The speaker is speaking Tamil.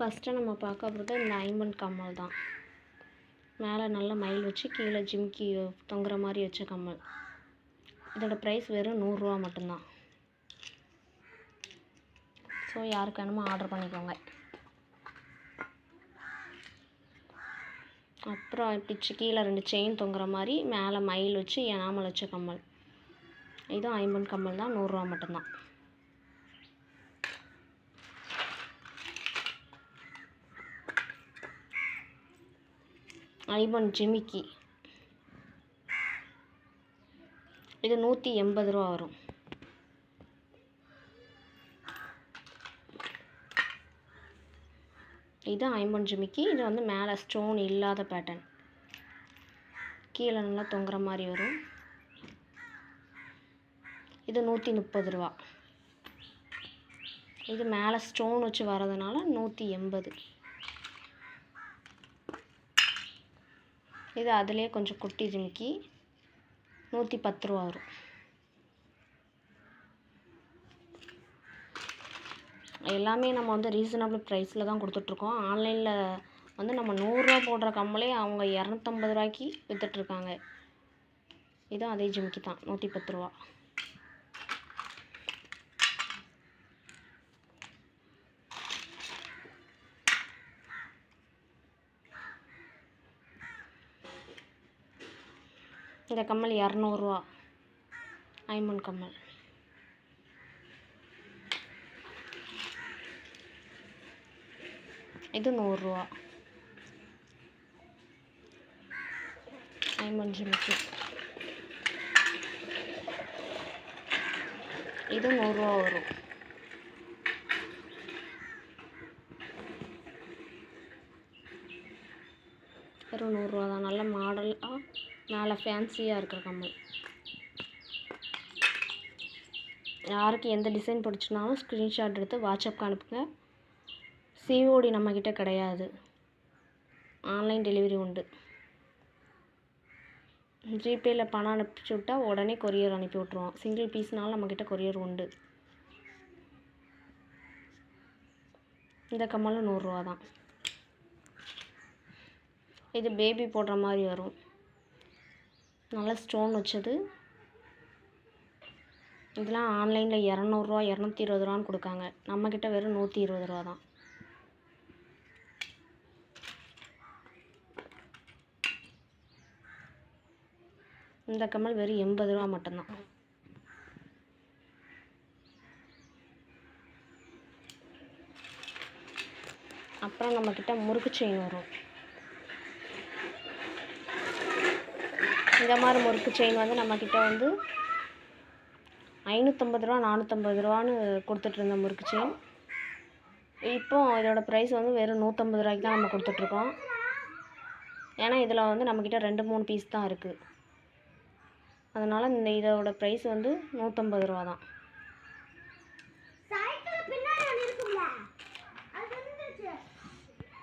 ஃபஸ்ட்டு நம்ம பார்க்க போகிறது இந்த ஐம்பொன் கம்மல் தான். மேலே நல்ல மயில் வச்சு கீழே ஜிம்கி தொங்குற மாதிரி வச்ச கம்மல். இதோட ப்ரைஸ் வெறும் 100 ரூபா மட்டும்தான். ஸோ யாருக்கு வேணுமோ ஆர்டர் பண்ணிக்கோங்க. அப்புறம் இப்படி கீழே 2 செயின் தொங்குற மாதிரி மேலே மயில் வச்சு எனாமல் வச்ச கம்மல். இதுவும் ஐம்பொன் கம்மல் தான், 100 ரூபா மட்டும்தான். ஐம்பொன் ஜிமிக்கி இது 180 ரூபா வரும். இது ஐம்பொன் ஜிமிக்கி. இது வந்து மேலே ஸ்டோன் இல்லாத பேட்டர்ன், கீழே நல்லா தொங்குற மாதிரி வரும். இது 130 ரூபா. இது மேலே ஸ்டோன் வச்சு வரதுனால 180. இது அதிலே கொஞ்சம் குட்டி ஜிமிக்கி, 110 ரூபா வரும். எல்லாமே நம்ம வந்து ரீசனபிள் ப்ரைஸில் தான் கொடுத்துட்ருக்கோம். ஆன்லைனில் வந்து நம்ம 100 ரூபா போடுற கம்மலே அவங்க 250 ரூபாய்க்கு விற்றுட்ருக்காங்க. இதுவும் அதே ஜிமிக்கி தான், 110 ரூபா. இந்த கம்மல் 200 ரூபா, ஐம்பொன் கம்மல். இது 100 ரூபா, ஐம்பொன் ஜிமிக்கி. இது 100 ரூபா வரும். வெறும் 100 ரூபா தான். நல்ல மாடலாக மேலே ஃபேன்சியாக இருக்கிற கம்மல். யாருக்கு எந்த டிசைன் பிடிச்சினாலும் ஸ்க்ரீன்ஷாட் எடுத்து வாட்ஸ்அப்க்கு அனுப்புங்க. சிஓடி நம்மக்கிட்ட கிடையாது, ஆன்லைன் டெலிவரி உண்டு. ஜிபேயில் பணம் அனுப்பிச்சி விட்டால் உடனே கொரியர் அனுப்பி விட்ருவோம். சிங்கிள் பீஸ்னாலும் நம்மக்கிட்ட கொரியர் உண்டு. இந்த கம்மலும் 100 ரூபா தான். இது பேபி போடுற மாதிரி வரும், நல்லா ஸ்டோன் வச்சது. இதெல்லாம் ஆன்லைனில் 200 ரூபா 220 ரூபான்னு கொடுக்காங்க. நம்மக்கிட்ட வெறும் 120 ரூபா தான். இந்த கம்மல் வெறும் 80 ரூபா மட்டும்தான். அப்புறம் நம்மக்கிட்ட முறுக்கு செயின் வரும். இந்த மாதிரி முறுக்கு செயின் வந்து நம்மக்கிட்ட வந்து 550 ரூபா 450 ரூபான்னு கொடுத்துட்ருந்த முறுக்கு செயின் இப்போ இதோட ப்ரைஸ் வந்து வெறும் 150 ரூபாய்க்கு தான் நம்ம கொடுத்துட்ருக்கோம். ஏன்னா இதில் வந்து நம்மக்கிட்ட 2-3 பீஸ் தான் இருக்குது. அதனால் இதோட ப்ரைஸ் வந்து 150 ரூபா தான்.